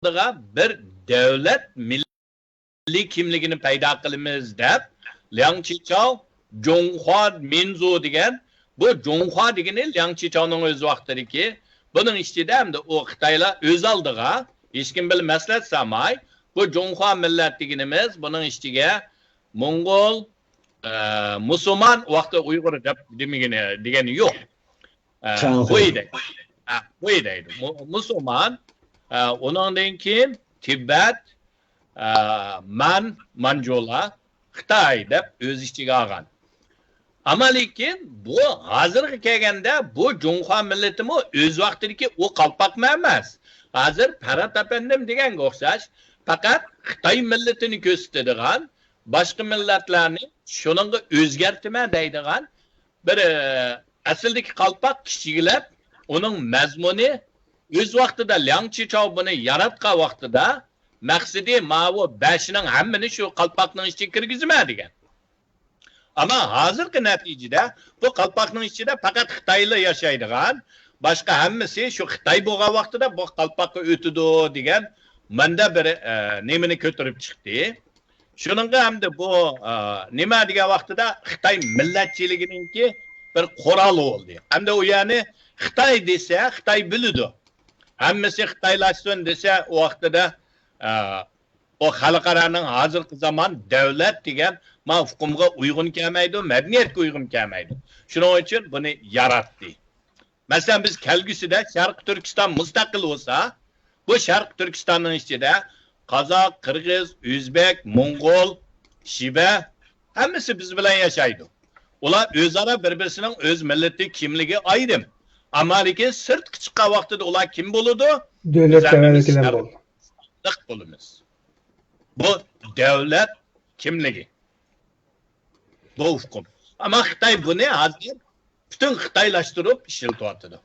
bir devlet milli kimligini paydo qilamiz deb Liang Qichao Jonghua Minzu degan bu Jonghua degani Liang Qichaoning o'z vaqtidagi buning ichida hamda u Xitoylar o'z oldiga hech kim bilmaslar samay bu Jonghua millat deganimiz buning ichiga Mongol musulmon vaqti Uyg'ur deb degani yo'q. Qo'ydaydi. Musulmon ondan keyin Tibet Manjola Xitoy deb o'z ichiga olgan. Ammo lekin bu hozirgi kelganda bu Jonghua millatimi o'z vaqtidagi u qalpoqma emas. Hozir Parat apandim deganga o'xshash faqat Xitoy millatini ko'rsatadigan boshqa millatlarni shuningga o'zgartma deydigan bir asldagi qalpoq kichigilab uning mazmuni o'z vaqtida Liang Qichao buni yaratgan vaqtida maqsadi ma'vu 5ning hammani shu qalpoqning ichiga kirgizma degan. Ama hozirgi natijada bu qalpoqning ichida faqat Xitoylar yashaydigan, boshqa hammasi shu Xitoy bo'lgan vaqtida bu qalpoqqa o'tidi degan menda bir nemini ko'tarib chiqdi. Shuningga hamda bu nima degan vaqtida Xitoy millatchiligininki bir qo'rol bo'ldi. Hamda u ya'ni Xitoy desa Xitoy biladi. Hammasi Xitoylashsin desa o vaqtida o xalqaraning hozirgi zamon davlat degan mafhumga uyg'un kelmaydi, madaniyatga uyg'un kelmaydi. Shuning uchun buni yaratdi. Masalan biz kelgusida Sharq Turkiston mustaqil bo'lsa, bu Sharq Turkistonning ichida Qozoq, Qirg'iz, O'zbek, Mongol, Shiba hammasi biz bilan yashaydi. Ular o'zaro bir-birisining o'z millati kimligi ayrim. Ammo lekin sirtqi chiqqan vaqtida ular kim bo'ladi? Davlat vakillari bo'lamiz. Bu davlat kimligi. Bu hukum. Ama Xitoy buni hozir bütün Xitoylashtirib ishlatyapti.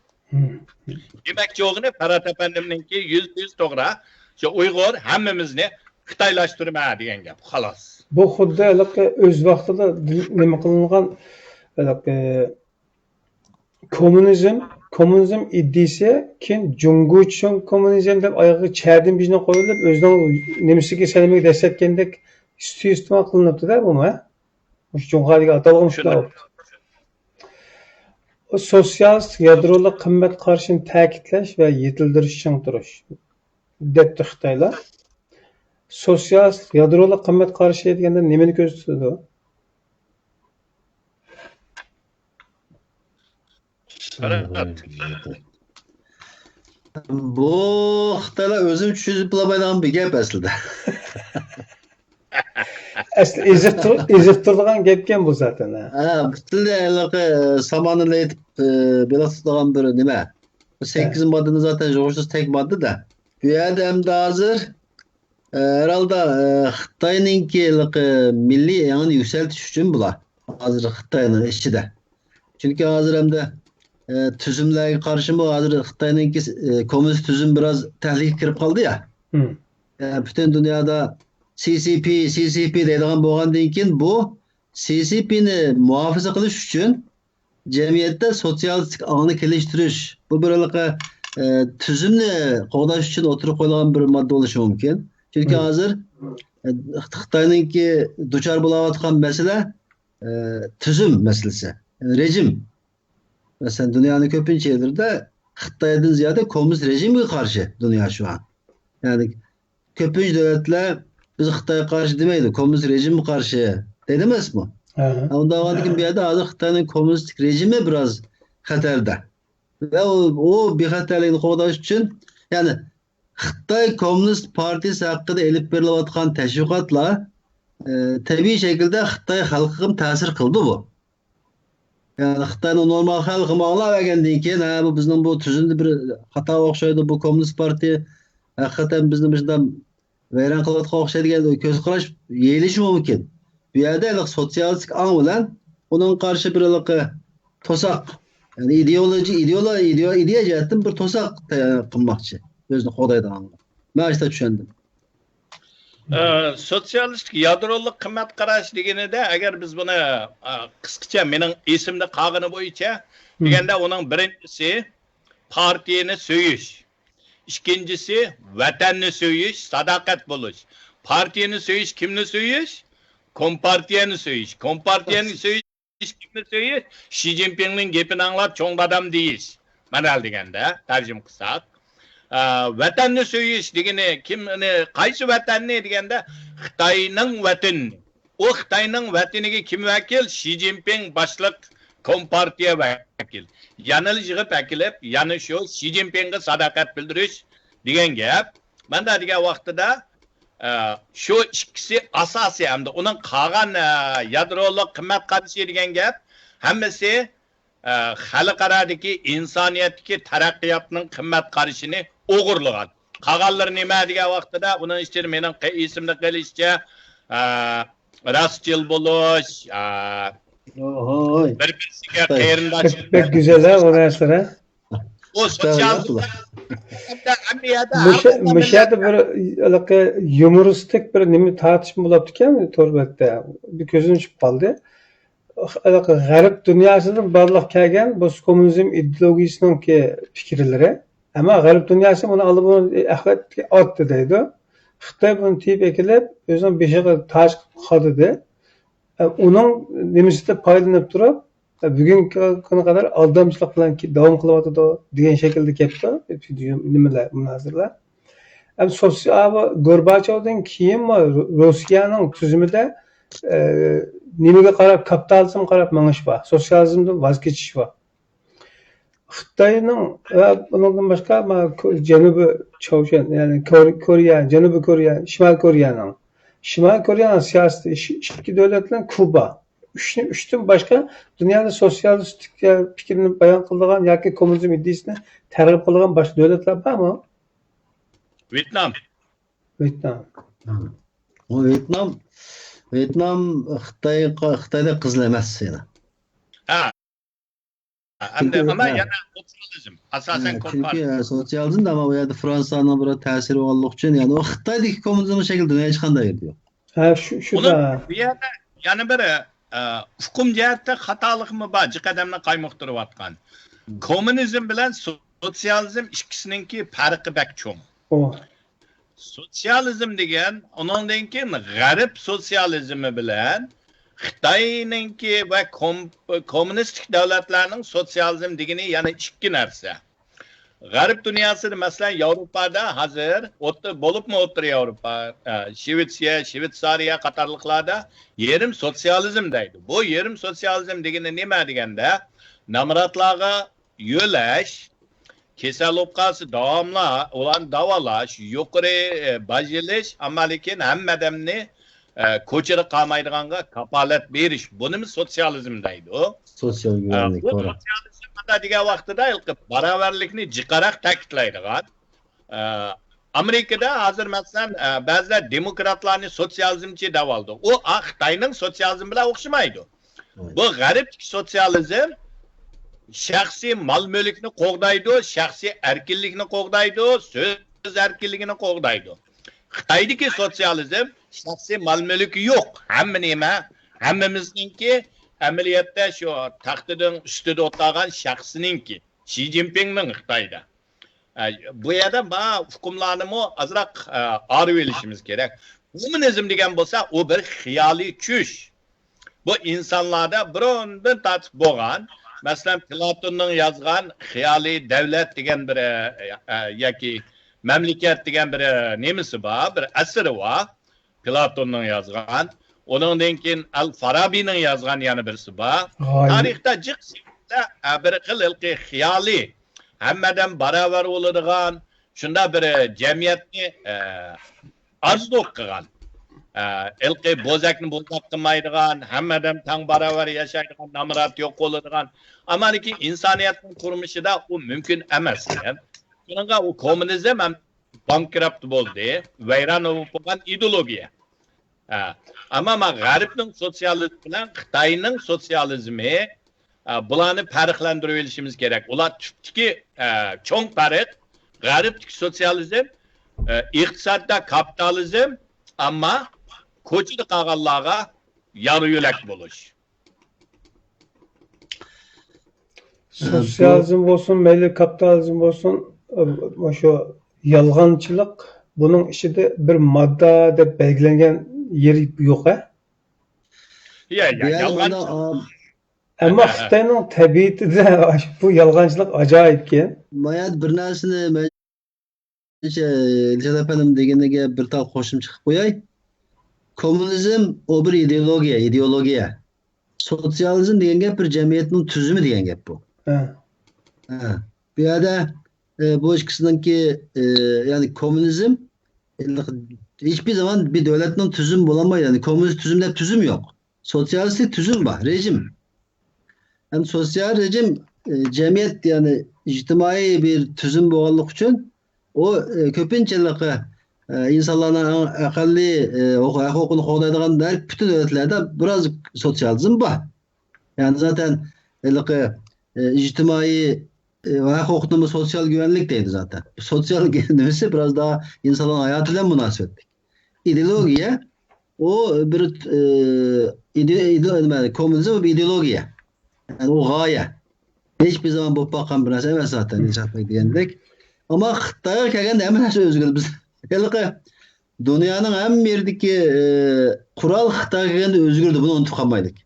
Demakchi o'g'ini Parat apandimninki 100% to'g'ri. Shu Uyg'ur hammamizni Xitoylashtirma degan gap. Xolos. Bu xuddi o'z vaqtida nima qilingan kommunizm iddiasi keyin Junguchun kommunizm deb oyog'i chadin bijni qo'yilib o'zining nimasiga salamiga dashatgandek iste'mol qilinibdi-da bumi. Junxo'ga atalgan shular. Sotsialist yadroli qimmat qarshini ta'kidlash va yetildirish uchun turish debdi Xitoylar. Sotsialist yadroli qimmat qarshi deganda nimani ko'rsatadi? Bu Xitoylar o'zim tushunib bilmaydigan bir gap aslida. Aslida ezib turadigan gapkan bu zaten. Butunlay samonini aytib belasidigan bir nima. 8 moddani zaten jo'shsiz tek modda-da. Bu yerda hamda hozir herhalde Xitoyninki milliy yangini yuksaltish uchun bular. Hozir Xitoyning ichida. Chunki hozir hamda tüzümlerge karşı mı hazır Xitoyninki komünist tüzüm biraz tehlikeye kirib kaldı ya. Bütün dünyada CCP deydigan bo'lgandan keyin bu CCP'ni muhofaza qilish uchun jamiyatda sotsialistik ongni keliştirish, bu bir tüzümni qo'llash uchun o'tirib qo'yilgan bir modda bo'lishi mumkin. Chunki hozir Xitoyninki duchor bo'layotgan masala tüzüm masalasi, rejim. Mesela dünyanın köpünç yerlerde Xitoydan ziyade komünist rejimga karşı dünya şu an. Yani köpünç devletler biz Xitoyga karşı demeydi, komünist rejimga karşı dediniz mi? Onda vardı bir yerde hazır Xitoyning komünistik rejimi biraz xatarda. Ve o bir xatarligini qo'llash uchun yani Xitoy Komünist Partisi haqida elib berilayotgan tashviqotlar tabiiy shaklda Xitoy xalqiga ta'sir qildi bu. Yani Xitoyning normal xalqi ma'lamagandan keyin bu bizning bu tuzumda bir xato o'xshaydi, bu Komünist Partiya haqiqatan bizni bundan vayron qilayotgan o'xshaydigan ko'z qarash yeyilishi mumkin. Bu yerda sotsialistik ong bilan uning qarshi bir to'saq, yani ideya jihatdan bir to'saq qilmoqchi, o'zini qo'daydigan. Men ashta tushundim. Sotsialistik yadroluk qimmat qarash deganida agar biz buni qisqacha mening esimda qolgani bo'yicha deganda uning birinchisi partiyani so'yish. İkincisi vatanını söyüş, sadakat buluş. Partiyeni söyüş, kimni söyüş? Kompartiyeni söyüş. Kompartiyeni söyüş, kimni söyüş? Xi Jinping'nin gepini anlap çoğun adam deyiş. Manal degende, tercüm kısak. Vatanını söyüş degene kimni, qaysı vatanını degende Xitayning vatanı. O Xitayning vataniga kim vakil? Xi Jinping başlık Kompartiya vakil. Yanılış yığıp akilip, yani şu Xi Jinping'e sadakat bildiriş degan gap. Ben de degan vaqtida şu ikkisi asosiy hamda uning qolgan yadroluk qimmat qarashi degan gap hammasi xalqaradagi insoniyatdagi taraqqiyotning qimmat qarashini o'g'irlagan. Qolganlari nima degan vaqtida uning ichida mening esimda qolishicha rostchil bo'lish, Ohoy. bir-birisiga qarindosh. Pek güzel ha o narsalar. O sosyal Müşahede bir alaka humoristik bir nimi tartışma bo'libdi-kan to'rbakda. Bir ko'zim tushib qoldi. Alaka g'arb dunyosidan barliq kelgan bu kommunizm ideologiyasining fikrlari. Ama g'arb dunyosi buni olib ahvatga otdi deydi. Xitoy buni tiyib ekilib, o'zining beshiga toj qildi. Uning nimasida foydalanib turib, bugungi kuna kadar aldamchilik bilan davom qilyapti degan shaklda ketdi. Nimalar, munozirlar. Sosyal Gorbachevdan keyin Rossiyaning tuzumida nimaga qarab kapitalizm qarab menish bor, sotsializmdan voz kechish bor. Xitoyning va bundan boshqa Janubiy Chovshan, ya'ni Koreya, Janubiy Koreya, Shimoliy Koreyaning siyosati ikki davlatlar Kuba. Üçten başka dünyada sosyalistik fikrini bayan kıldıran yoki komünizm iddiasini targ'ib qilgan başka devletler var mı? Vietnam. O Vietnam Xitoyda qizil emas yana. Ama yana sosyalizm. Asasen Çünkü sosyalizm de ama bu yerde Fransa'nın bir tesiri olduğu için yani o Xitoydaki komünizm şekilde dünyaya çıkanda gidiyor. Ha şu da. Bir yerde yani bir hukum jihatda xatolikmi bor, jiqadamni qaymoqtirayotgan. Kommunizm bilan sotsializm ikkisininki farqi bak cho'ng. Sotsializm degan undan keyin g'arb sotsializmi bilan Xitoyninki va kommunistik davlatlarning sotsializm degani yana ikki narsa. G'arb dunyosida masalan Yevropada hozir bo'libmi o'tir Yevropa, Shvetsariya qatorliqlarda yerim sotsializm deydi. Bu yerim sotsializm degani nima deganda namratlarga yo'lash, kasal bo'lib qolsa davomli ularni davolash, yuqori bajilish, ammo lekin hamma odamni ko'chada qolmaydiganga kapolat berish. Buni sotsializm deydi. Sosyal güvenlik. Degan vaqtida barobarlikni jiqaroq ta'kidlaydigan. Amerikada hozir masalan ba'zilar demokratlarni sotsializmchi deb oldi. U Xitoyning sotsializmi bilan o'xshamaydi. Bu g'arb sotsializm shaxsiy mol-mulkni qo'g'daydi, shaxsiy erkinlikni qo'g'daydi, so'z erkinligini qo'g'daydi. Xitoydagi sotsializm shaxsiy mol-mulki yo'q. Hamma nima, hammamizningki amaliyotda shu taxtining ustida o'tirgan shaxsininki, Xi Jinpingning Xitoyda. Bu yerda hukmlarni azroq olib olishimiz kerak. Kommunizm degan bo'lsa, u bir xiyoliy tush. Bu insonlarda biron-bir tartib bo'lgan. Masalan, Platonning yozgan xiyoliy davlat degan bir yoki mamlakat degan bir nemisi bor, bir asri bor. Platonning yozgan. Ondan keyin Al-Farabining yozgan yana birisi bor. Tarixda jiqda bir xil xiyoliy, hammadan barobar bo'ladigan, shunda bir jamiyatni arzu qilgan. Ilqi bo'zakni bo'zak qilmaydigan, hammadan tang barobar yashaydigan, namrat yo'q bo'ladigan. Ammo lekin insoniyatning qurmishida u mumkin emas. Bunga u kommunizm ham bankrot bo'ldi, vayron bo'lib qolgan ideologiya. Ama g'arbning sotsializmi bilan Xitoyning sotsializmi bularni farqlantirib olishimiz kerak. Ular tufki cho'ng farq. G'arbdagi sotsializm iqtisodda kapitalizm, ammo ko'chada qolganlarga yarı yo'lak bo'lish. Sosyalizm olsun, mayli kapitalizm olsun, şu yolg'onchilik buning ichida bir modda deb belgilangan yeri yo'q a? Yolg'on. Ammo Xitoyning tabiatida bu yolg'onchilik ajoyibki. Mayat bir narsani Elçin efendim degeniga bir tal qo'shim chiqib qo'yay. Kommunizm o bir ideologiya. Sotsializm degan gap bir jamiyatning tuzumi degan gap bu. Bu yerda bu ikkisiniki yani komünizm hiçbir zaman bir devletin tüzüm bulamaydı. Yani komünist tüzümde tüzüm yok. Sosyalistik tüzüm var, rejim. Yani sosyal rejim cemiyet yani ictimai bir tüzüm boğanlık için o köpünçelik insanların akalli hukukunu kodaydıgan bütün devletlerde biraz sosyalizm var. Yani zaten ictimai hukukunu sosyal güvenlik deydi zaten. Sosyal güvenlik biraz daha insanların hayatıyla münasebetlik. İdeolojiye o bir komünizm bir ideolojiye. Yani o gaye. Hiçbir zaman bu bakan bir narsa emas zaten inşaatmak diyendek. Ama Xitay'a kelgende hemen her şey özgür biz. Dünyanın en yerdeki kural Xitay'a kelgende özgürdü. Bunu unutup kalmaydık.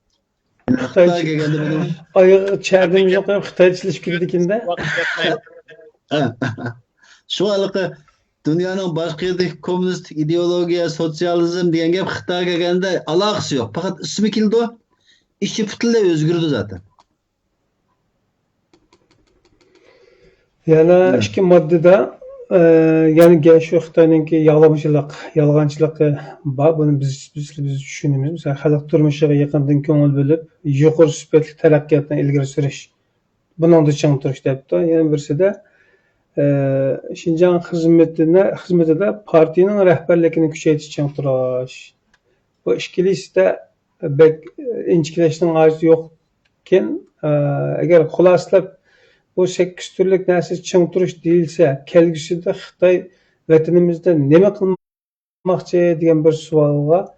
Xitoy kelgende bunu ayağı çerdim yok Xitoy işleşip girdikinde. Şu alıqı dünyanın başka yerdeki komünist ideologiya, sosyalizm diyen gap Xitay'a kelgende alakası yok. Fakat ismi kildi o. İşçi pütülle özgürdü zaten. Yani iki maddede yani şu Xitoyninki yalğançılığı var. Bunu biz düşünüyoruz. Mesela xalq turmushiga yaqindan ko'ngil bo'lib, yuqori sifatli taraqqiyotni ilgari surish. Buningda ching turish debdi. Yana birisida Şinjan xizmetida partiyaning rahbarligini kuchaytirish ching turish. Bu ikkilisida inchikilashning hojati yo'qkin, agar xulosalab bu 8 türlük narsa ching turish deyilsa, kelgusida Xitoy vatanimizda nima qilmoqchi degan bir savolga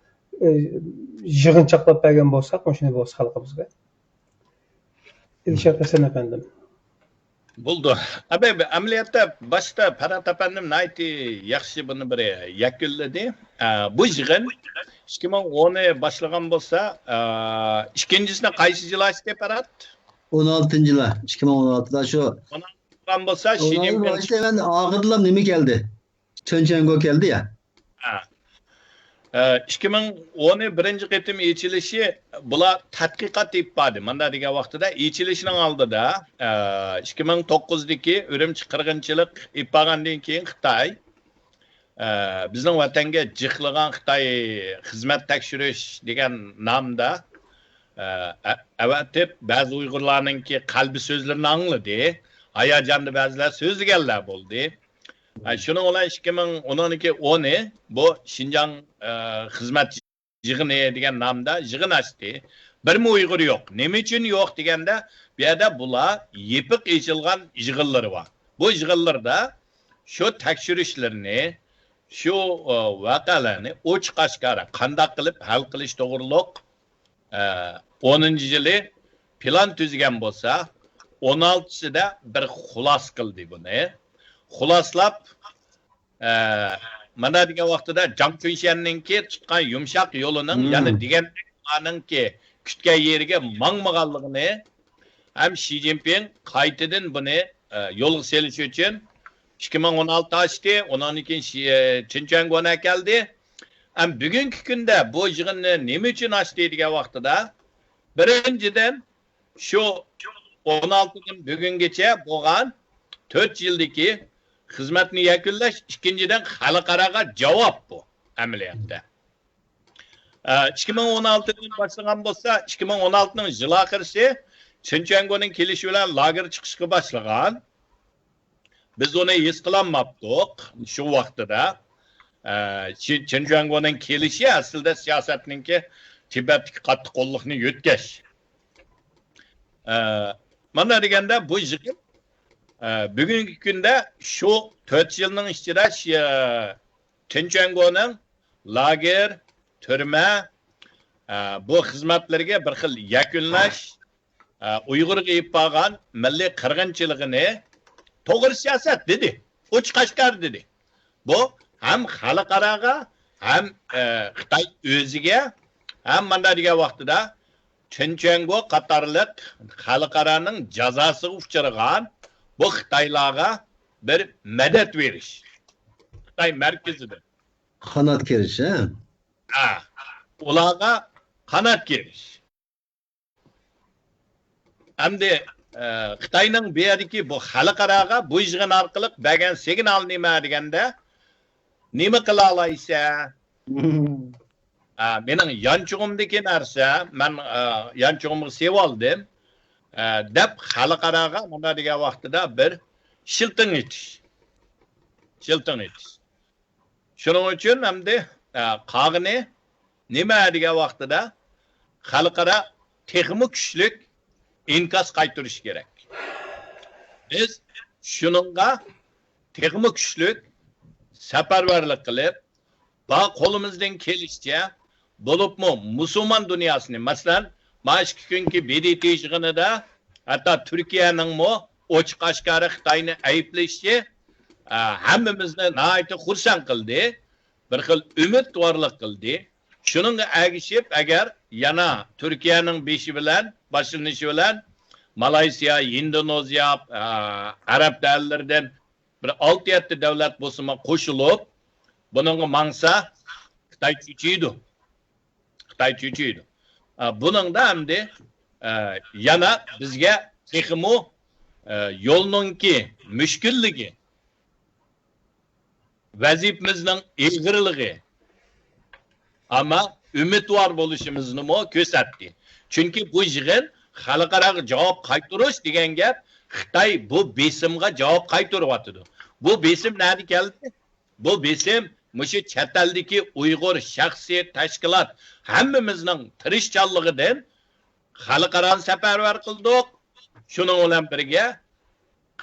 yig'inchoqlab bergan bo'lsak, shunday bo'lsa xalqimizga. Dilshod Hasan efendim. Buldu. Abi ameliyatta başta Ferhat efendim nayti yaxshi buni bir yakunladi. Bu yig'in 2010 başlagan bo'lsa, ikkinchisini qaysi yil ochdi Ferhat? 16'lar. 2016'da şu. 16'dan bo'lsa, Xi Jinping işte ben ağırdılam nemi geldi. Çönçengo geldi ya. 2010 birinchi qitim echilishi bular tadqiqot deb badi. Mana degan vaqtida echilishning oldida 2009dagi Urumchi qirg'inchilik ipagandan keyin Xitoy bizning vatanga jiqlagan Xitoy xizmat tekshirish degan nomda avatib ba'zi Uyg'urlarninki qalbi so'zlarini angladi. Hayajonli ba'zilar so'zlaganlar bo'ldi. Şunun olan 2012-10 bu Şinjan hizmet yığını degan namda yığın açtı. Bir mi Uygur yok. Neme için yok degende bir yerde bula yepik içilgan yığınları var. Bu yığınlarda şu tekşürüşlerini, şu vakalarını uç kaşkara kandak kılıp hal kılış doğruluk 10. yılı plan tüzgen bolsa 16'sı da bir xulas kıldı bunu. Xulaslab mana degan vaqtida Jang Chunshyanninki tutgan yumshoq yo'lining yana deganninki kutgan yeriga mangmaganligini ham Xi Jinping qaytadan buni yo'lga selish uchun 2016 ochdi, undan keyin Chunchangona keldi. Ham bugungi kunda bu yig'inni nima uchun ochdi degan vaqtida birinchidan shu 16dan bugungacha bo'lgan 4 yildagi xizmatni yakunlash, ikkinchidan xalqaraga javob bu amaliyotda. 2016dan boshlagan bo'lsa, 2016ning yil oxirisi Chunchanggoning kelishi bilan lager chiqishga boshlagan. Biz uni his qilolmabdik shu vaqtida. Chunchanggoning kelishi aslida siyosatninki Tibetga qattiq qo'llikni yo'tkash. Mana deganda bu yig'in bugungi kunda shu 4 yilning ichida Chunchanggoning lager, turma bu xizmatlarga bir xil yakunlash, Uyg'urga ipag'an milliy qirg'inchiligini to'g'ri siyosat dedi. Uch qashqar dedi. Bu hem xalqaraga, hem Xitoy o'ziga, hem mana degan vaqtida Çinçengo qatarlıq xalqaraning jazosiga uchragan bu Xitoylarga bir medet veriş. Xitoy merkezida. Kanat keriş, he? Ha, ularga qanot kerish. Hamda Xitoyning bu yerdagi bu xalqaraga bu yig'in orqali bergan signal nima deganda nima qila olaysa? Mening yanchug'imdagi narsa, men yanchug'imni sevib oldim. Deb xalqaraga mana degan vaqtida bir shilting etish. Shuning uchun hamda qog'ini nima degan vaqtida xalqaro texmi kuchlik inkas qaytarish kerak. Biz shuningga texmi kuchlik safarbarlik qilib, va qo'limizdan kelishicha bo'libmi musulmon dunyosini, masalan, mana shu kunki BDT yig'inida hatto Turkiyaning ochiq oshkora Xitoyni ayblashi hammamizni nihoyatda xursand qildi, bir xil umidvorlik qildi. Shuningga agishib, agar yana Turkiyaning beshi bilan, boshlanishi bilan Malayziya, Indoneziya, Arab davlatlaridan bir 6-7 davlat bo'lsa qo'shilib, buningga mangsa Xitoy cho'chiydi. Buningda hamda yana bizga texmo yo'lninki mushkulligi, vazifamizning ig'irligi, ama umidvor bo'lishimizni ko'rsatdi. Chunki bu yig'in xalqaro javob qaytarish degan gap Xitoy bu besimga javob qaytaryapti. Bu besim nima keldi? Bu besim mushu chet eldagi Uyg'ur shaxsiy tashkilot hammamizning tirishchanligidan xalqaro safarbar qildik. Shuning bilan birga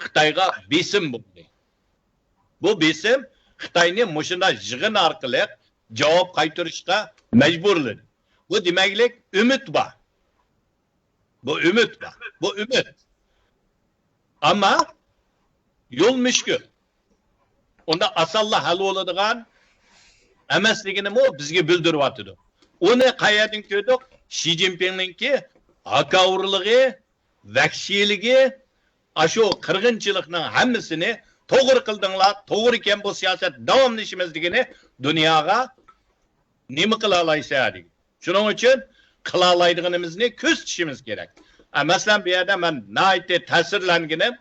Xitoyga besim bo'ldi. Bu besim Xitoyni mushunda yig'in orqali javob qaytarishga majburladi. Bu demaklik umid bor. Bu umid. Ama yo'l mushkul. Onda asalla hal bo'ladigan emasligini bizga bildiryapti. Uni qayerdan ko'rdik? Xi Jinpingningki hakavrligi, vahshiyligi, ashu qirg'inchilikning hammasini to'g'ri qildinglar, to'g'ri ekan bu siyosat davomlashimizligini dunyoga nima qila olaysa deydi. Shuning uchun qila oladiganimizni ko'rsatishimiz kerak. Masalan, bu yerda men nihoyatda ta'sirlanganim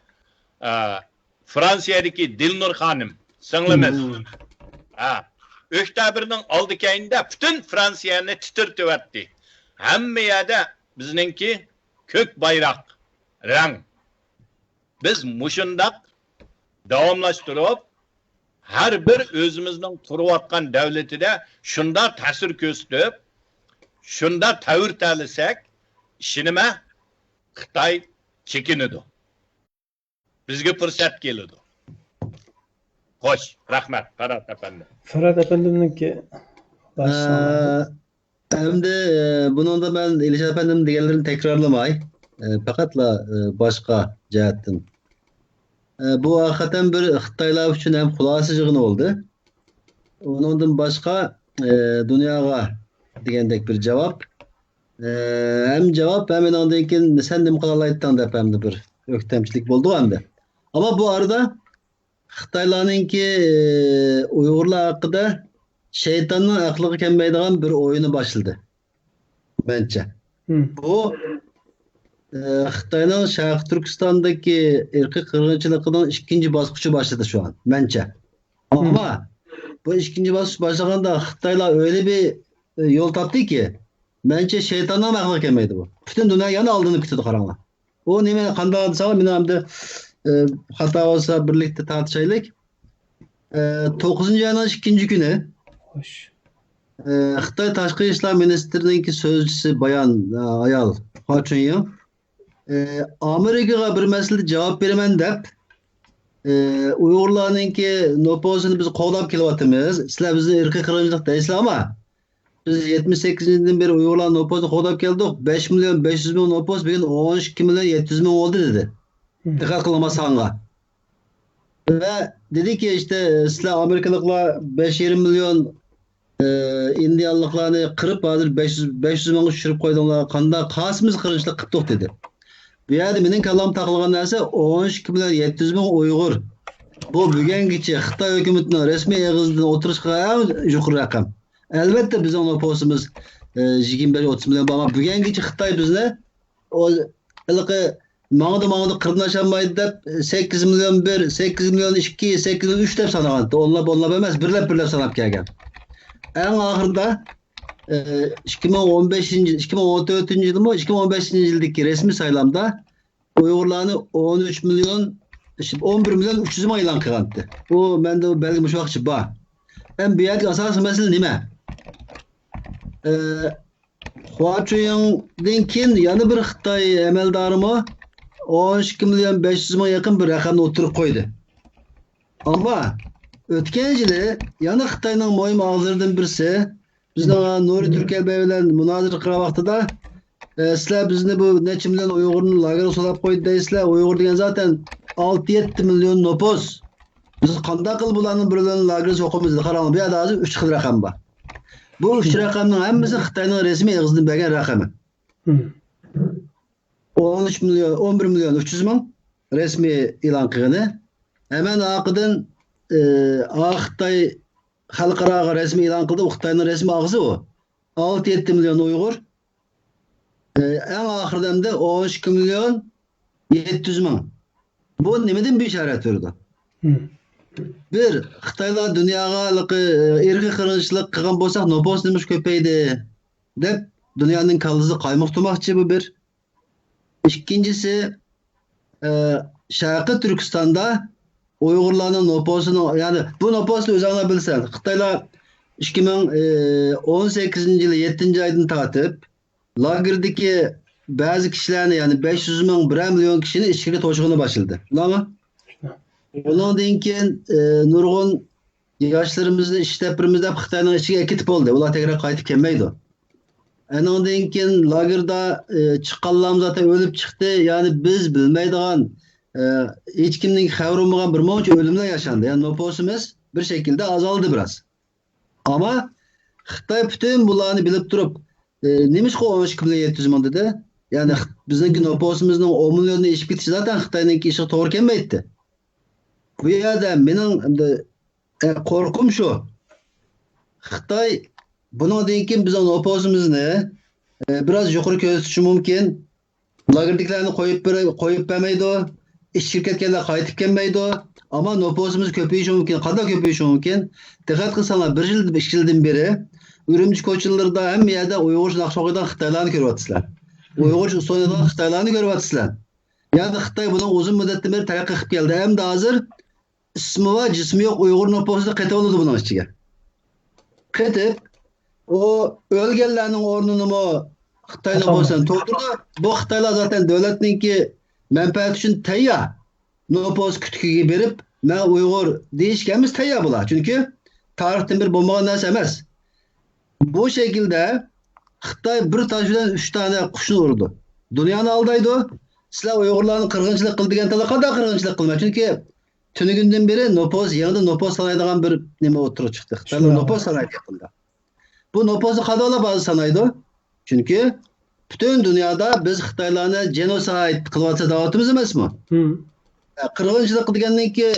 Fransiyadagi Dilnur xonim, singlimiz. Oktabrning oldi kayinda butun Fransiyani titirtibdi. Hamma yerda bizningki ko'k bayroq, rang. Biz mushundaq davomlashtirib, har bir o'zimizning turayotgan davlatida shunda ta'sir ko'rsatib, shunda tavr talisak, ishini Xitoy chekinadi. Bizga fursat keladi. Xo'sh, rahmat, Farhod efendim. Farhod efendimninki Endi bununda ben İlişat efendim deganlarini tekrarlamay, faqatla boshqa jihatdan. Bu hakikaten bir Xitoylar uchun ham xulosa yig'ini oldu. Ondan boshqa dunyoga degandek bir javob. Hem cevap hem ondan keyin sen nima qila olaysan deb ham bir o'ktamchilik bo'ldi hamda. Ama bu arada Xitoylarninki Uyg'urlar haqida şeytanın aqliga kelmaydigan bir o'yini başladı. Bence. Bu Xitoyning Sharq Turkistondagi irqiy qirg'inchiligining ikkinchi bosqichi başladı şu an. Bence. Ama bu ikinci bosqich başlaganda Xitoylar öyle bir yol taptı ki bence şeytanın aqliga kelmaydi bu. Bütün dünya yana aldığını kütüdü qaranglar. O nima qanday desam, men hamda xato olsa birlikda tartishaylik. 9-oyning 2 kuni Xitoy Tashqi ishlar ministrininki so'zchisi bayan ayol Ho Chun-yung Amerikaga bir masala javob beraman deb Uyg'urlarninki nopozini biz qo'llab kelyapmiz. Sizlar bizni irqiy qirg'inchilik deysizlar ama biz 78-yildan beri Uyg'urlar nopozini qo'llab keldik. 5 milyon 500 ming nopoz, bugun 12 milyon 700 ming oldu dedi. Diqqat qilmasanga. Ve dedi ki işte sizler Amerikalıklar 5-20 milyon Indiyalıklarını kırıp hazır 500 milyon düşürüp koyduğunlar kanda kasımız kırınçlık kıptık dedi. Bu yerde menin kalam takılgan narsa 13 milyon 700 milyon Uygur. Bu bugünkü Xitay hükümetinin resmi eğizden oturuşka en yukarı rakam. Elbette bizim o postumuz 25-30 milyon ama bugünkü Xitay bizne o ılıkı mağdı kırnaşamaydı dep 8 milyon 1, 8 milyon 2, 8 milyon 3 dep sanagan. Onlap emez birlep sanap kelgen. En ahırda 2014 yılı mı 2015 yıldaki resmi sayılamda Uygurlarını 13 milyon 11 milyon 300 mı ilan kılandı. Bu bende belki müşavakçı var. En büyük asas mesele nime? Huaçuyu'nun kin yanı bir Xitay emeldarı mı 12 milyon 500 mı yakın bir rakamda oturup koydu. Ama ötken yılı yanı Xitay'nın moyum ağızlarından birisi bizden Nuri Türkiye Bey ile münazır kıra vaxtıda sizler bizni bu neçe milyon Uygur'un lagara solap koydu deysizler. Uygur degen zaten 6-7 milyon nopos. Biz kanda kıl bulanın birilerinin lagara sokumuzda karanlı bir adazı 3 kıl rakam var. Bu 3 rakamın hemmisi Xitay'nın resmi eğizini bergen rakamı. 13 milyon, 11 milyon 300 min resmi ilan kığını. Hemen akıdın Xitay halkara resmi ilan kıldı. Xitay'nın resmi ağzı o. 6-7 milyon Uygur. En ahırdan da 12 milyon 700 min. Bu nemeden bir işaret verdi? Bir, Xitaylar dünyaga irqi qırınçılık qılgan bolsak nopos nemiş köpeydi dep dünyanın kalısı kaymak tumakçı bu bir. İkincisi Şarkı Türkistan'da Uygurların noposunu yani bu noposunu özüne bilsen Xitaylar 2018 yılı 7. aydan tatip lagerdeki bazı kişilerini yani 500 min 1 milyon kişinin içkili toşuğunu başladı. Ama ondan keyin nurgun yaşlarımızda işlepirimizde Xitayning ichiga ketib oldu. Ular tekrar qaytib kelmaydi. Ondan keyin lagerda chiqqanlarimiz zaten o'lib chiqdi. Yani biz bilmaydigan hech kimning xabari bo'lmagan bir muncha o'limlar yaşandı. Yani nüfusumuz bir şekilde azaldı biraz. Ama Xitay bütün bularni bilib turib nemişqa 12 milyon 700 ming dedi. Yani bizdeki nüfusumuzning 10 milyonu ichib ketishi zaten Xitayning ishi to'g'ri kelmaydi. Bu yerda mening korkum şu. Xitay bundan keyin biz nüfusumuzni biraz yuqori ko'rsatishi mumkin. Lagerdagilarni qo'yib bermaydi. İş şirketlerine qaytib kelmaydi. Ama nüfusumuz köpeyishi mumkin. Qanday köpeyishi mumkin? Diqqat qilsanglar 1 yil 2 yildan beri Ürümçi koçullarda hem yerde Uygur Nakşoğu'dan Xitaylarni görüyorlar. Uygur soyundan Xitaylarni görüyorlar. Yani Xitay bunun uzun müddetli beri terakki qilib geldi. Hem de hazır ismi var, cismi yok Uygur nüfusu qete oldu bunun içine. Qetip o ölgenlerinin ornunu mu Xitay nüfusunu doldurdu. Bu Xitaylar zaten devletninki menfaat için tayyor. Nüfus kütüğü berip ben Uygur deyişkenimiz tayyor bular. Çünkü tarihten bir bombagan narsa emas. Bu şekilde Xitay bir taş bilen 3 tane kuşunu vurdu. Dünyanı aldaydı. Sizler Uygurların kırgınçılık kıldı diyen tala kadar kırgınçılık kılmıyor. Çünkü tünü günden beri nüfus, yanında nüfus sanaydan bir neme oturup çıktı. Xitaylar nüfus sanayi yapıldı. Bu nüfusu kadar bazı sanaydı. Çünkü bütün dünyada biz Xitaylarını genosid kılvatsa davatımız emez mi? Kırgınçılık degenden ki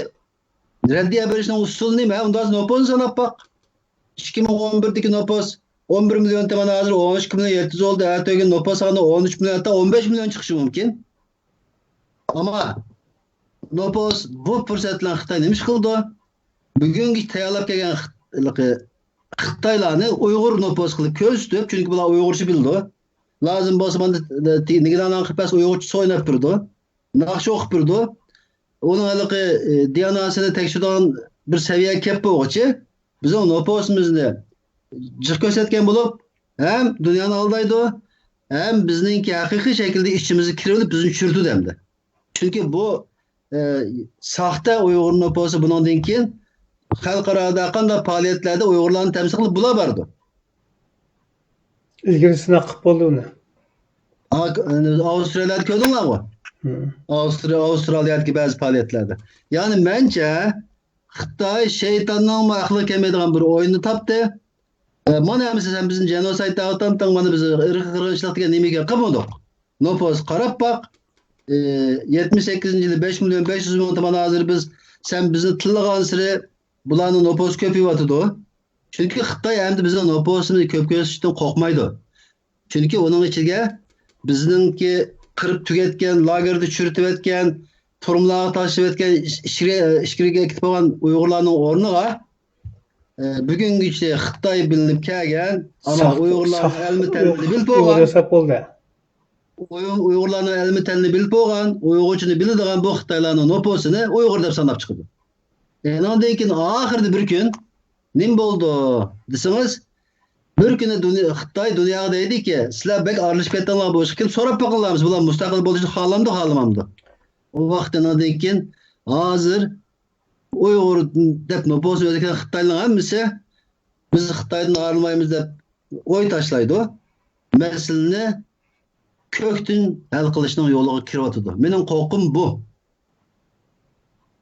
reddiye verişinin usulü neyme? Ondan nüfusu sanap bak. 2011'deki nüfus 11 milyon temel hazır 13 milyon 700 oldu. Ertesi nüfus sanı 13 milyon hatta 15 milyon çıkışı mümkün. Ama nüfus bu fırsatla Xitay demiş kıldı. Bugün tayarlap gelgen Xitaylarını Uygur nüfus kılıp köz tutup çünkü bunlar Uygurcu bildi. Lazım basman nigidan ankıpas Uygurcu soynap durdu. Nakşı okup durdu. Onun diyanasını tekşirden bir seviye kep boğucu. Bizim nüfusumuzni cık kösetken bulup hem dünyanı aldaydı hem bizninki haqiqiy şekilde işçimizi kirelip bizni çürtü demdi. Çünkü bu sahte Uygur nüfusu bundan keyin xalqarada qanday faaliyetlerde Uygurlarni temsil qilib bular bardi. İlgirisine qilib bo'ldi uni. Avstriyada ko'rdinglarmi? Avustralya'daki bazı faaliyetlerde. Yani bence Xitay şeytandan mı aklı kelmeydigan bir oyunu taptı. Mana emsi sen bizim genosid dağıtan mana biz ırkı kırgınçılık degan nimeге qilmadik. Nopos qarab bak. 78 yılı 5 milyon 500 bin tamam hazır biz sen bizni tillagan sırı bularning nopos ko'payayotidu. Çünkü Xitay endi bizni noposini ko'p ko'rsatishdan qo'rqmaydi. Çünkü onun ichiga bizningki qirib tugatgan, lagerda churitib etgan, turumlarga tashlab etgan, ishkiriga ketib qolgan Uyg'urlarning o'rniga bugungacha Xitoy bilinib kelgan, ama Uyg'urlarning ilmi tanini bilib bo'lgan. Uyg'urlarning ilmi tanini bilib bo'lgan, Uyg'urchani biladigan bu Xitoylarning noposini Uyg'ur deb sanab chiqdi. Ondan keyin oxirida bir kun nim bo'ldi desangiz, bir kuni Xitoy dunyoga deydiki, sizlar bek aralashib ketdinglar bu ishga kelib so'rab boqinglarmiz, bular mustaqil bo'lishni xohlamdi, xohlamamdi. O vaqtdan keyin hozir Uyg'ur deb nopos o'ziga Xitoyning hammasi biz Xitoydan ayrılmaymiz deb o'y tashlaydi. Masalani ko'kdan hal qilishning yo'liga kiryotdi. Mening qo'rqim bu.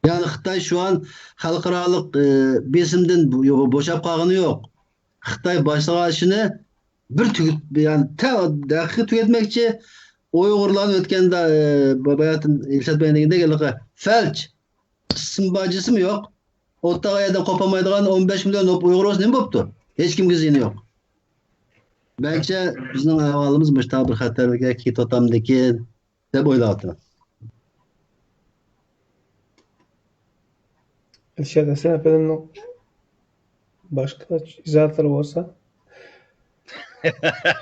Yani Xitoy şu an xalqarалық besimden boşap qolgani yo'q. Xitoy boshlagan ishini bir tugit, yani daqiqa tugatmoqchi. Uyg'urlarning o'tganda bayatın Ilshat Bey'ningdagi felç simbacısı mı yok? O'rtaga yerdan qopamaydigan 15 milyon Uyg'ur o'zi nima bo'pti? Hech kimga ziyni yo'q. Bence bizning ahvolimiz mushta bir xatarga ketotamdikin deb o'ylayapman. Ilshat Hasan efendim başka izahatları olsa.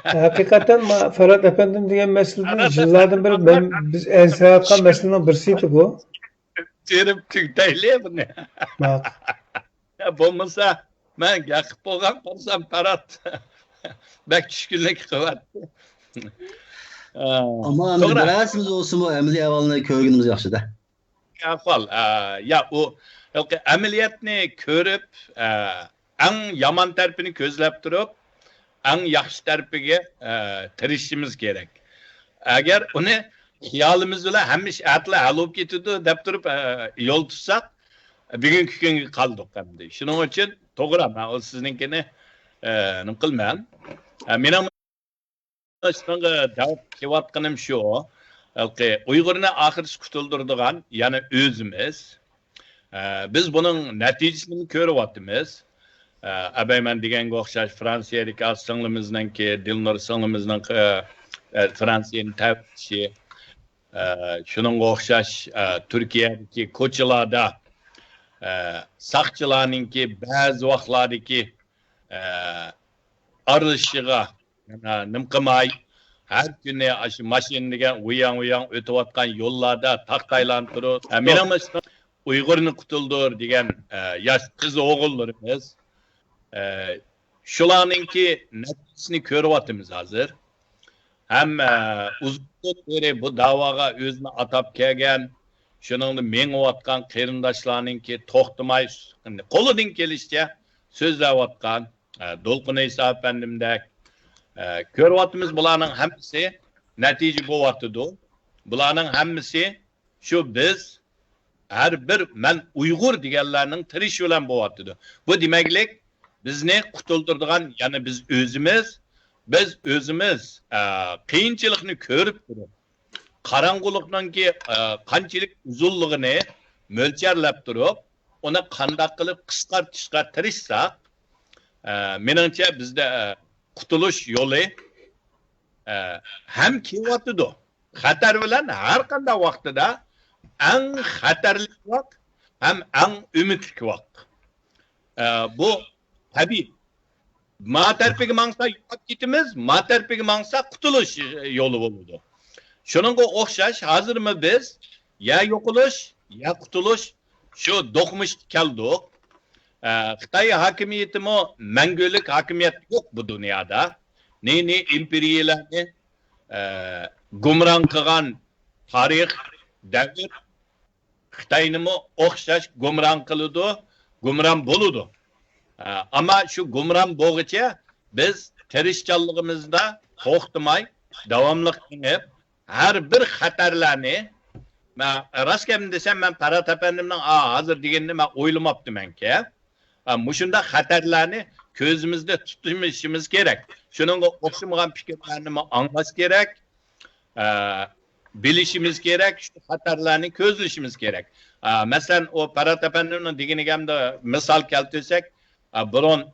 Hakikaten Ferhat efendim degan meseleden yıllardan beri biz ensayotgan meselenin birisiydi bu. Terip tükteyli bunu. Bak. Bo'lmasa men yaqib bo'lgan qolsam Ferhat. Bek tushkunlik qilyapti. Ama bilasimiz olsun bu emniyet avalını ko'rganimiz yaxshi-da. Ahvol. Ya o ameliyatni ko'rib, eng yomon tarafini ko'zlab turib, eng yaxshi tarafiga tirishimiz kerak. Agar uni xiyolimiz bilan hamisha atla hal bo'lib ketadi deb turib yo'l tutsak, bugungi kunga qoldik endi. Shuning uchun to'g'ri, men o sizninkini nima qilman. Men shunga javob qilayotganim shu. Uyg'urni oxirgi qutuldirdigan, ya'ni o'zimiz. Biz buning natijasini ko'ryapmiz. Abeyman deganga o'xshash Fransiyadagi singlimizninki, Dilnur singlimizning Fransiyaning taftishi, shuningga o'xshash Turkiyadagi ko'chalarda saqchilarningki ba'zi vaqtlardagi aralishiga nim qilmay har kuni shu mashinaga uyan o'tayotgan yo'llarda taqtaylantirib, menimiz Uyg'urni qutuldir degan yosh qiz o'g'illarimiz shularningki natijasini ko'ryapmiz hozir. Ham uzun beri bu da'voga o'zini atab kelgan, shuningdek mengayotgan qarindoshlarningki to'xtamay qo'lidan kelishicha so'zlayotgan Dolqin Iso efendimdek ko'ryapmiz. Bularning hammasi natija bo'lyapti. Bularning hammasi shu biz her bir men Uyg'ur deganlarning tirish bilan bo'lyapti. Bu demaklik bizni qutuldirdigan, ya'ni biz o'zimiz qiyinchilikni ko'rib turib, qorong'ulikninki qanchalik uzunligini mo'lcharlab turib, uni qanday qilib qisqartirishga tirishsak, menimcha bizda qutulish yo'li ham kelyapti. Xatar bilan har qanday vaqtida eng xatarli vaqt ham eng umidli vaqt. Bu tabiiy. Ma tarpiga mangsa yo'qib ketimiz, ma tarpiga mangsa qutulish yo'li bo'ladi. Shuningga o'xshash hozirmi biz ya yo'qolish, ya qutulish shu do'qmish keldik. Xitoy hokimiyatimi mangulik hokimiyat yo'q bu dunyoda. Ne imperiyalarni gumron qilgan tarix davr Xitoynimi o'xshash gumron qiladi, gumron bo'ladi. Ama şu gumron bo'g'icha biz tirishchanligimizda to'xtamay, davomli qilib har bir xatarlarni Men rast geldim desem men Parat efendimden hazır degenini men oylamaptım menki. Muşunda xatarlarni ko'zimizda tutishimiz kerak. Shuningga o'xshamagan fikrlarni anglash kerak. Bilishimiz kerak, shu xatarlarni ko'zlashimiz kerak. Masalan, o Parat efendimning deganigamda misol keltirsak, burun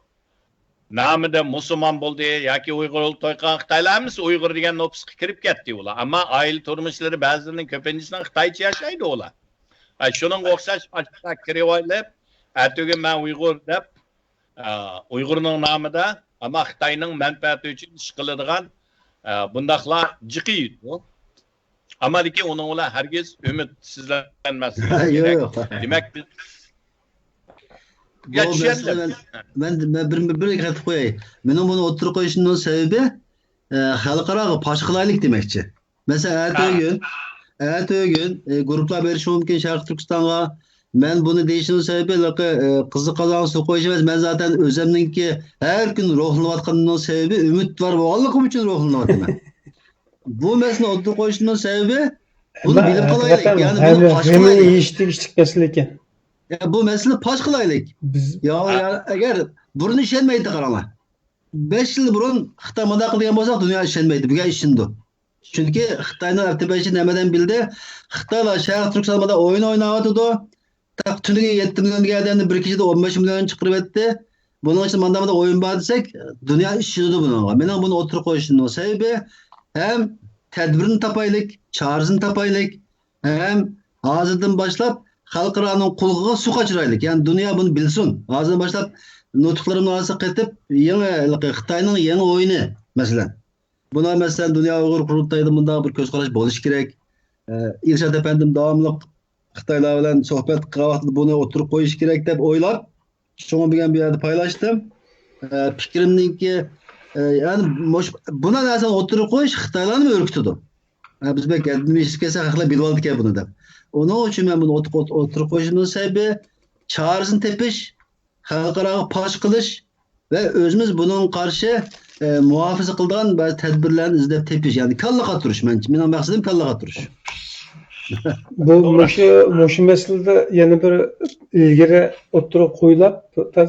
namida musulmon bo'ldi yoki uyg'ur to'ygan xitoylarimiz uyg'ur degan nopusga kirib ketdi ular. Ammo oila turmushlari ba'zilarining ko'pinchasidan xitoycha yashaydi ular. Shuningga o'xshash boshqa kirib olib, atugin men uyg'ur deb uyg'urning nomida ammo xitoyning manfaati uchun ish qiladigan bundaqlar jiqiydi. Ammo lekin ular hargiz umidsizlanmaslik kerak. Demak biz ben bir ikrat koyayım. Benim bunu oturup koyuşunun sebebi halkara paş kılaylık demekçi. Mesela ertesi gün gruplar berişi mümkün Şarkı Türkistan'a ben bunu değişinin sebebi kızı kazan su koyuşamaz. Ben zaten özlemdim ki her gün ruhlanıvatkanının sebebi ümit var. Boğallıkım için ruhlanıvatkanım. Bu mesela oturup koyuşunun sebebi bunu bilip kalaylık. Yani bu paş kılaylık. İştik Ya bu mesele paş kılaylık. Ya eğer burun işlenmeydi karanlar. 5 yıl burun Xitay'da kılgan bolsak dünya işlenmeydi. Bu gel işindi. Çünkü Xitay'ın ertebeşi nemeden bildi. Xitay'la Şarkı Türkistan'da oyun oynayatıdı. Tak tünüge 7 milyon geldiğinde bir kişi de 15 milyon çıkırıp etti. Bunun için mandamada oyun var desek dünya işindi bunun. Benim bunu oturup koyuşunun sebebi hem tedbirini tapaylık, çağrısını tapaylık hem ağzından başlap halkıranın kulluğuna su kaçıraylık. Yani dünya bunu bilsin. Ağzından başlap nutuklarımın arası ketip Xitay'ın yeni oyunu mesela. Buna mesela Dünya Uygur Kurultayı'da bunda bir göz karış buluş gerek. İrşad efendim devamlı Xitay'la bilen sohbet kavaktı bunu oturup koyuş gerek dep oylap şunu bir yerde paylaştım. Fikrimdeki ki yani buna nereden oturup koyuş Xitay'la mı örgütüdü? Biz belki kendimiz kese hakla bilvaldık ya bunu da. Onun için ben bunu oturup koyuşumun sebebi çağrısını tepiş, halkara paş kılış ve özümüz bunun karşı muhafaza kıldığın bazı tedbirlerini izlep tepiş. Yani kalla katırış. Benim maksadım kalla katırış. Bu muşu meselede yani bir ilgiri oturup koyulap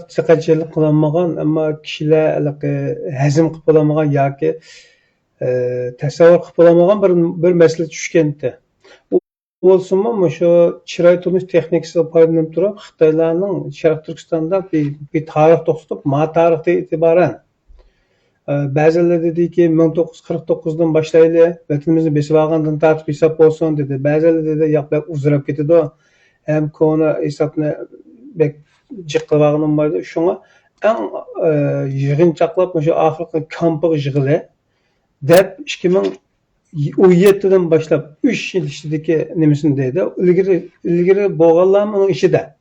çıkaçılık kılanmagan ama kişiler hazım kıpılamagan yoki tasavvur kıpılamagan bir mesele düşkenti. Olsunmu şu çıray turmuş texnikasi paylanıp turib Xitoylarning Sharq Turkistonda bir tarix to'xtatib, ma tarixdan itiboran ba'zilar dediki 1949dan boshlayli, vatanimizni besib olgandan tartib hisob bo'lsin dedi. Ba'zilar dedi yo'q, uzrab ketadi. Ham kona hisobni bek jiqib olganim bor. Shunga eng yig'inchoqlab o'sha oxirgi kampir yig'ili deb 2017'den başlap 3 yıl işlediki nemisini deydi. İlgiri boğalarının işi de.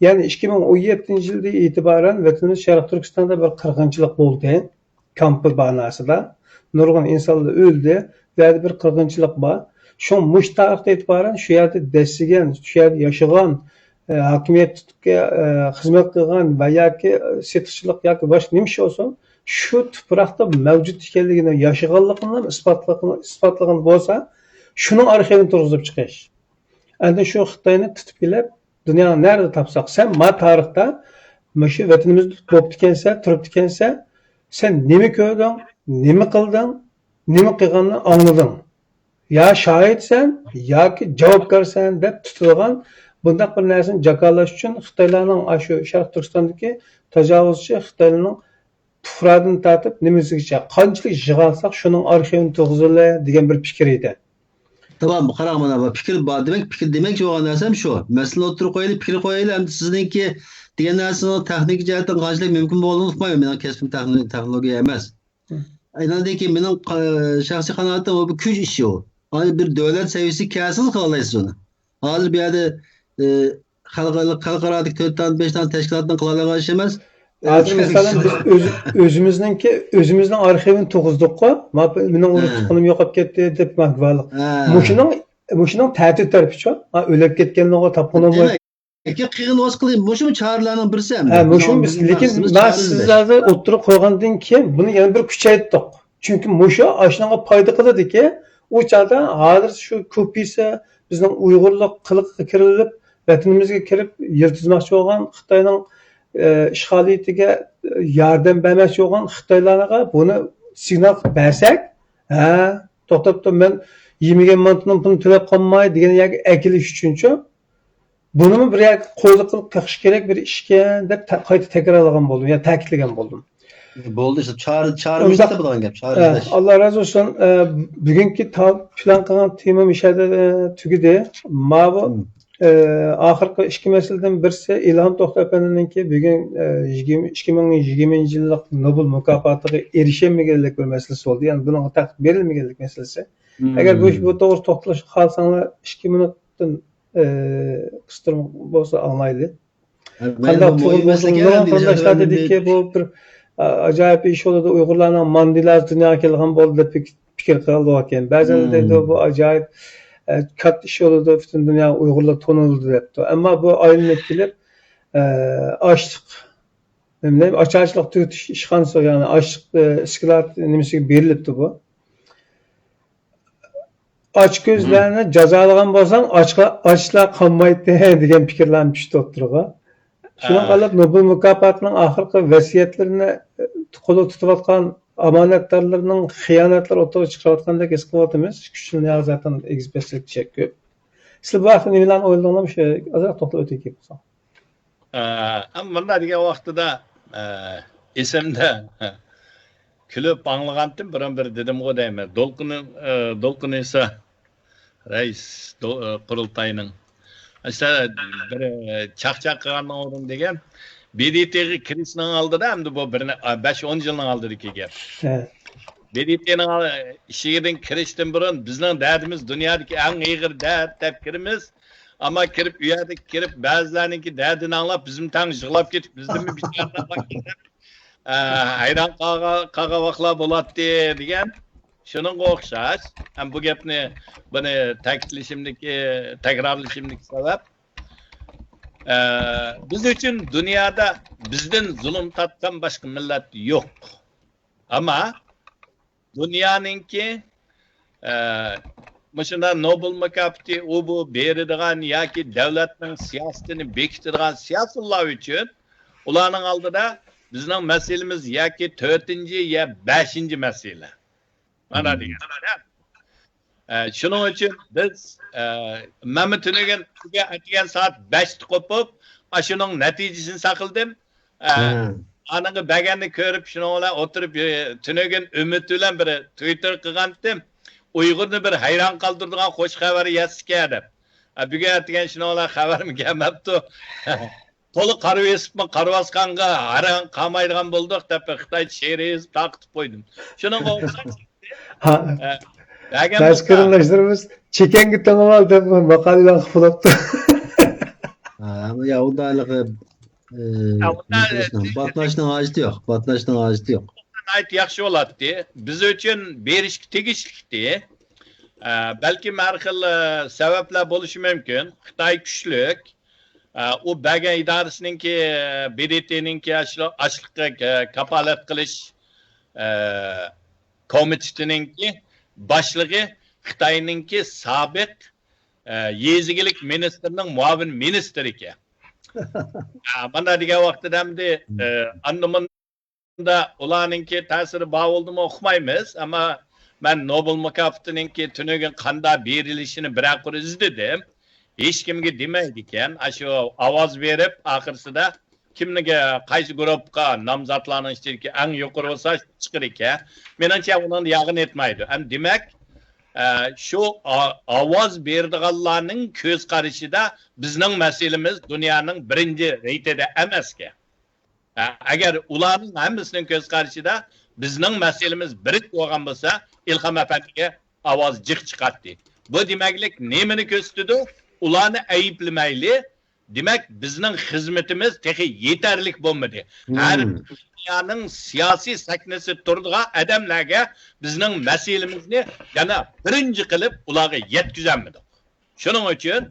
Yani 2017 yılda itibaren vatanımız Şarkı Türkistan'da bir kırgınçılık oldu. Kampı banası da. Nurgun insanlar öldü. Ve bir kırgınçılık var. Şu muş tarihte itibaren şu yerde destigen, şu yerde yaşayan, hakimiyet tutup hizmet kılgan veya ki setişçilik ya ki baş neymiş olsun şu toprakta mevcut ekanligini, yaşaganligini isbotlagan bo'lsa, şunun arxivini turg'izib chiqish. Endi shu Xitoyni tutib kelib, dunyoni nerede topsak, sen ma tarixda shu vatanimizda bo'lib ekansa, turib ekansa, sen nima ko'rding, nima qilding, nima qilganini anglading. Ya shohidsan yoki javobgarsan deb tutilgan bundaq bir narsani jakolash uchun Xitoylarning shu Sharq Turkistondagi tajovuzchi Xitoylarning tufradan tartib nimasigacha qanchalik yig'alsak shuning arxivini to'g'izili degan bir fikr edi. Tamam, qarang mana bu fikr bor. Fikr demek bo'lgan narsam shu. Masalan, o'tirib qo'yaylik, fikr qo'yaylik, endi sizningki degan narsani texnik jihatdan qanchalik mumkin bo'lganini unutmayman. Mening kasbim texnologiya emas. Aytadiki, mening shaxsiy qanaatim bu kuch ishi u. Hani bir davlat seviyesi kâsız kılalayız onu. Hazır bir yerde xalqaradagi 4-5 tane teşkilatdan kılalaygan iş emas. Hazır mesela biz özümüzün arxivini to'g'izdik-ku. Mening unutqanim yo'qolib ketdi deb mahvalliq. Muşunun ta'til taraficha, o'lib ketganlarga topqanim bor. Eki qiyin o'z qiling, muşu çağrılarning birisi ham. Muşu biz lekin men sizlarga o'tirib qo'ygandan keyin buni yana bir kuchaytirdik. Chunki muşu ashnaga foyda qiladiki, u chaqda hozir shu kopiyasi bizning Uyg'urlik qiliqqa kirilib, vatanimizga kirib, yer tuzmoqchi bo'lgan Xitoyning ishg'oliyatiga yordam bermoqchi bo'lgan Xitoylarga buni signal qilib bersak, ha, to'xtab men yemegan mantining pulini to'lab qolmay degan yoki akilish uchunchi buni bir yoki qo'yliq qilib qiqish kerak bir ishgan deb qayta takrorlagan bo'ldim, ya'ni ta'kidlagan bo'ldim. Bo'ldi işte çağrımızda bo'lgan gap, çağrımızda. Allah razı olsun. Bugünkü plan qilgan temam ishada tugidi. Mana oxirgi ikki masaladan birisi Ilhom To'xtaepaninki bugun 2020-yillik Nobel mukofotiga erishilmaganlik bir masalasi bo'ldi. Ya'ni buning taqdim berilmaganlik masalasi. Agar bu to'g'ri to'xtalishga xohlasangiz 2 minutdan qistirib bo'lsa anglaydi. Qanday dediki bu bir acayip iş oldu. Uygurlarla mandilar dünyaya kelgan bo'ldi deb fikir qildi ekan. Ba'zan deydi bu acayip katta iş oldu. Bütün dünya Uygurlar tonuldu debdi. Ama bu aylanib kelib açlık açarchilik tugutish ishxonasi yani açlık iskilat nimasiga berilibdi bu. Aç gözlerini cazalagan bo'lsang ochlar qolmaydi degan fikrlarni tushdi o'tirg'a. Şuna qalib Nobel mukofotining oxirgi vasiyatlarini qo'lda tutayotgan amonatdorlarning xiyonatlar o'rtaga chiqayotgandek his qilyapmiz. Kuchli zaten egizbeslik chekib. Siz bu haqda nimalarni o'yladingiz? Ozroq to'xtalib o'taylik bo'lsa. Ammo degan vaqtida esimda kulib anglagandim, bir dedim-ku deyman. Dolqin esa rais qurultayning işte bir çaqchaq qilgandan o'rin degan BDT'ga kirishning oldida hamda bu 5-10 yilning oldidagi gap. BDT'ning ishigidan kirishdan burun bizning dardimiz dunyodagi eng og'ir dard deb kirimiz. Ama kirib u yerga kirib ba'zilarningki dardini anglab bizim tang yig'lab ketib bizni bir hayron qolgan bo'ladi degan shuningga o'xshash. Ham bu gapni buni takrorlashimdagi sabab biz uchun dunyoda bizdan zulm tatgan boshqa millat yo'q. Ama dunyoninki Mesela Nobel mukofoti u bu beradigan yoki davlatning siyosatini bekitadigan siyosatlar uchun ularning oldida bizning masalamiz yoki 4-chi ya 5-chi masala. Mana degan. Shuning uchun biz mana tunagan soat 5 qo'pib, shuning natijasini saqildim. Anaga baganni ko'rib shuninglar o'tirib tunagan umid bilan bir Twitter qilgandim. Uyg'urni bir hayron qoldiradigan qo'sh xabar yozishga deb. Bugun aytgan shuninglar xabarim kelmabdi. To'liq qarab esibman, qarabasqanga hayron qolmaydigan bo'ldik deb Xitoy she'ringiz taqib qo'ydim. Shuning o'xshash. Tashkillashtiramiz. Chekengi to'ng'al deb maqolalar qilibdi. Ama ya undaylığı batlaşının haceti yok. Batlaşının haceti yok. Ayet yaxshi bo'ladi. Biz uchun berishga tegishli. Balki har xil sabablar bo'lishi mumkin. Xitoy kuchlik. U bagan idorasininki BDTninki ochliqqa kapolat qilish komitetininki boshlig'i Xitoyninki sobiq yezigilik ministrining muavin ministri ekan. Mana degan vaqtida hamda da ularninki ta'siri bor bo'ldimi o'qimaymiz, ammo men Nobel mukofotininki tunagan qanday berilishini bir izladim. Hech kimga demaydi ekan, shu ovoz berib oxirsida kimniga qaysi guruhga nomzodlarning ichidagi eng yuqori bo'lsa chiqar ekan. Menimcha uni yog'in etmaydi. Ham demak, shu ovoz berdiganlarning ko'z qarashida bizning masalamiz dunyoning birinchi reytida emas ekan. Agar ularning hammasining ko'z qarashida bizning masalamiz birinchi bo'lgan bo'lsa, Ilhom afandiga ovoz jiq chiqardi. Bu demaklik nimani ko'rsatdi? Ularni ayiblamayli. Demak, bizning xizmatimiz texi yetarli bo'lmadi. Har dunyoning siyosiy sahnasi turdigan odamlarga bizning masalamizni yana birinchi qilib ularga yetkazamidik. Shuning uchun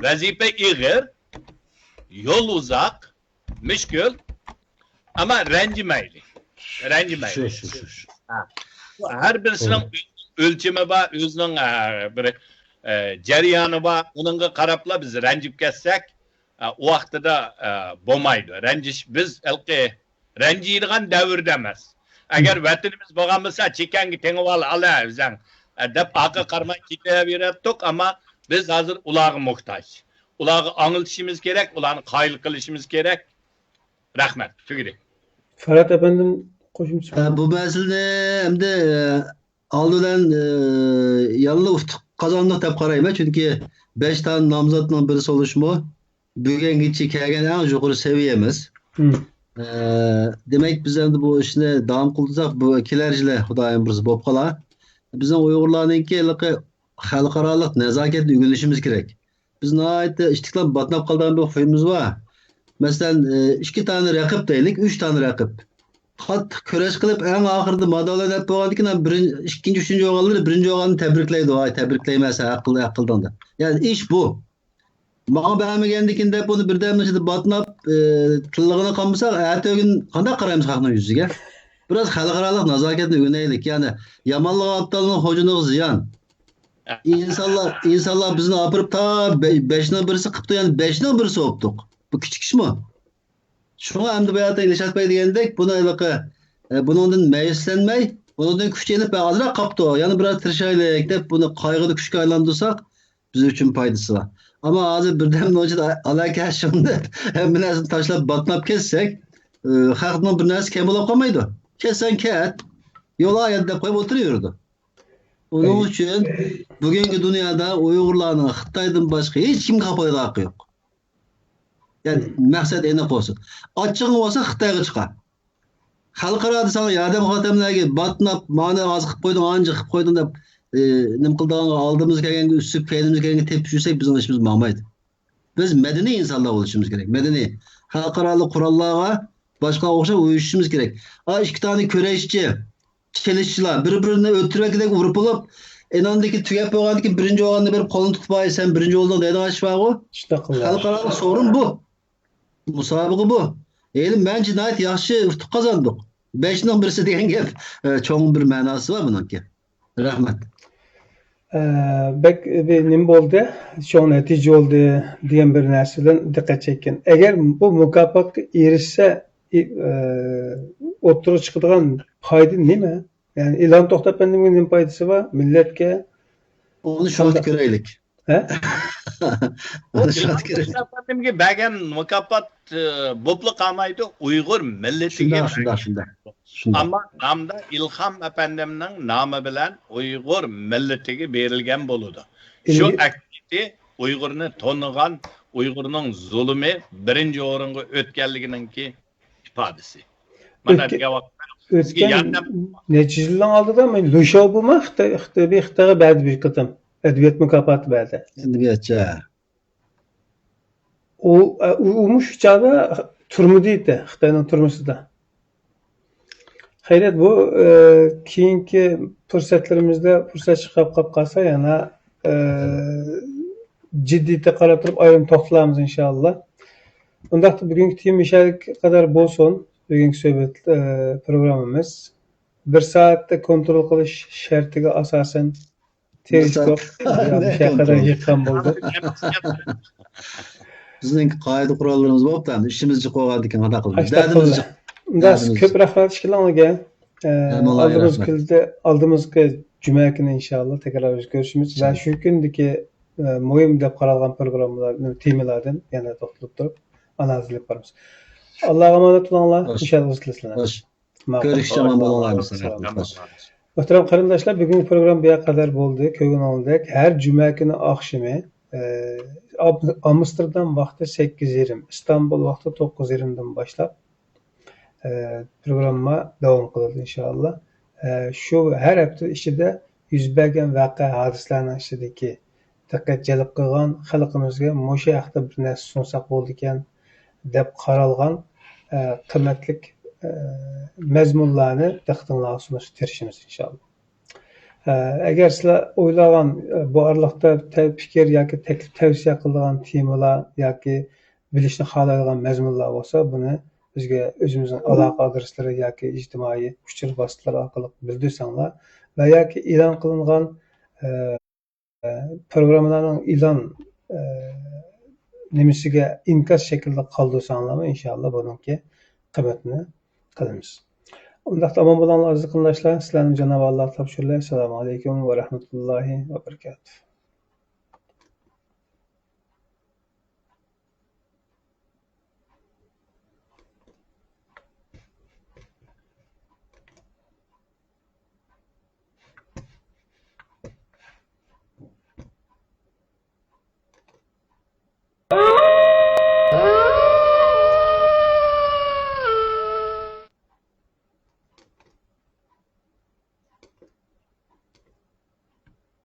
vazifa ig'ir, yo'l uzoq, mushkul, ama ranjimayli. Shu. Har birisining o'lchami bor, o'zining bir jarayoni bor, uningga qarabla biz ranjib ketsak, u vaqtida bo'lmaydi. Ranjish biz ranjiydigan davrda emas. Agar vatanimiz bo'lgan bo'lsa, chekanga tengib ala bizang deb aqqa qarmay ketaverdik, ammo biz hozir ularga muhtoj. Ularga anglitishimiz kerak, ularni qoyil qilishimiz kerak. Rahmat. Tugidi. Ferhat efendim qo'shimcha. Bu masalada endi oldidan yallı uftuq qozondiq deb qarayman, chunki 5 ta nomzodning birisi olishmi bugungacha kelgan eng yuqori seviyamiz. Demak biz endi bu ishni davom qildirsak, bu kelar yili xudoyim birisi bo'lib qolar. Bizning Uyg'urlarningki xalqaroliq nazokatni o'rganishimiz kerak. Biz nihoyatda ishtiqlab batnab qolgan bir xuyimiz bor. Masalan, 2 tane raqib deylik, 3 tane raqib. Qattiq kurash qilib, eng oxirida madaliyat bo'lgandan ikkinchi, uchinchi o'g'illar birinchi o'g'ilni tabriklaydi. Voy, tabriklaymas, aqldan da. Ya'ni ish bu. Menga beğenmegendikin deb buni birden ichida batnab, tilligini qolmasak, ertaga qanday qaraymiz xalqning yuziga? Biraz xalqaroliq nazokatni o'rnaylik. Ya'ni yomonlik aptalning hojiniga ziyon. İnsanlar bizni apırıp ta 5'nin birisi qıptı, yani 5'nin birisi optuk. Bu küçük iş mi? Şuna hem de bu hayata ilişat pay diyendek, bunun meyislenmey, bunun küçüğünü azırak kaptı o. Yani biraz tırşaylık deyip bunu kaygıda küçük aylandırsak, bizim için faydası var. Ama azı birden önce de alaka şimdi hem birazını taşlayıp batnap kessek, halkının bir neresi kem olup kalmaydı. Kessen ket, yola ayette koyup oturuyordu. Onun için bugünkü dünyada Uygurlarının Xitay'dan başka hiç kim kapıda hakkı yok. Yani maksat enek olsun. Açığı olsa Xitay'a çıkar. Halkara sana yardım hatemlerge batnap, mani az kıp koydun, anca kıp koydun da nim kıldığını aldığımız gereken, üstüp kendimiz gereken tepki yüksek bizim işimiz mahmaydı. Biz medeni insanlar oluşumuz gerek. Medeni. Halkaralı kurallara başka okşa uyuşumuz gerek. 2 tane köreşçi, çelişçiler birbirini öldürmek vurup olup enandaki tüyep oğandaki birinci oğanını verip kolunu tutup sen birinci oldun dedi aç var o. Halkaralı sorun bu. Musabıkı bu. Eğilim ben cinayet yaxşı uftuk kazandık. 5'nin birisi diyen gep çoğun bir manası var bunun ki. Rahmet. Bek nim oldu, çoğun netice oldu diyen bir nersinden dikkat çekin. Eğer bu mükafat erişse oturup çıkıdığın paydı ne mi? Yani ilan toxtab bendimin nim paydası var milletke. Onu şart göreylik. He? Onu şart göreylik. Efendimge bagan mukofot bo'pli qolmaydi, Uyg'ur millatiga. Shunda. Ammo namda İlham efendimning nomi bilan Uyg'ur millatiga berilgan bo'ladi. Shu aktivite Uyg'urni tonigan, Uyg'urning zulmi birinchi o'ringa o'tganliginingki ifodasi. Mana javob Ötken neçe yıldan aldı da mı? Luşa bu mu? Xitayga badi bir kıtım. Edebiyat mükafatı badi. Edebiyatçı. O umuş çağda turmu deydi. Xitayning turmusu da. Hayret bu keyinki fursatlarimizda fursat chiqib qolsa yana jiddiyatga qarab turib ayrim to'xtalamiz inshaalloh. Undaqda bugungi tema kadar bo'lsin. Bugünkü söhbət programımız 1 saatda kontrol qilish shartiga asosan teleskop bir şey kadar yıqqan bo'ldi. Bizning qoida qurollarimiz bo'libdi. Ishimizni qo'ygan ekan hada qildik. Ders ko'p rahmat ishlarga. Aldığımızki cuma günü inşallah tekrar görüşümüz ve şu gündeki muhim deb qaralgan programlar, temalardan yana to'xtalib turib analiz qilib boramiz. Allah'a emanet olunlar. İnşallah sizlerle. Görüşeceğim bolanglar. Muhterem qarindoshlar, bugün program bu kadar bo'ldi. Ko'ngil oldik. Her cuma günü akşamı Amsterdam vaqti 8:20, İstanbul vaqti 9:20'dan başlap programma davom qiladi inşallah. Şu her hafta ichida yuz bergan voqea hodisalarning ichidagi diqqat jalb qilgan xalqimizga mushu haqda bir narsa sunsak bo'ldi ekan deb qaralgan qimmatlik mazmunlarni diqqatingizga sunishga tirishamiz inshaalloh. Agar sizlar o'ylagan bu araliqda fikr yoki taklif tavsiya qilgan temalar yoki bilishni xohlaydigan mazmunlar bo'lsa, buni bizga o'zimizning aloqa adreslari yoki ijtimoiy uchur vositalari orqali bildirsanglar va yoki e'lon qilingan programlarning ilan nimasiga inkas shaklida qoldirsa anlama inshaalloh buniki qimmatini qilamiz. Undaqda omon bo'linglar aziz qarindoshlar. Sizlarni Janob Alloh topshirlar. Assalomu alaykum va rahmatullohi va barakatuh.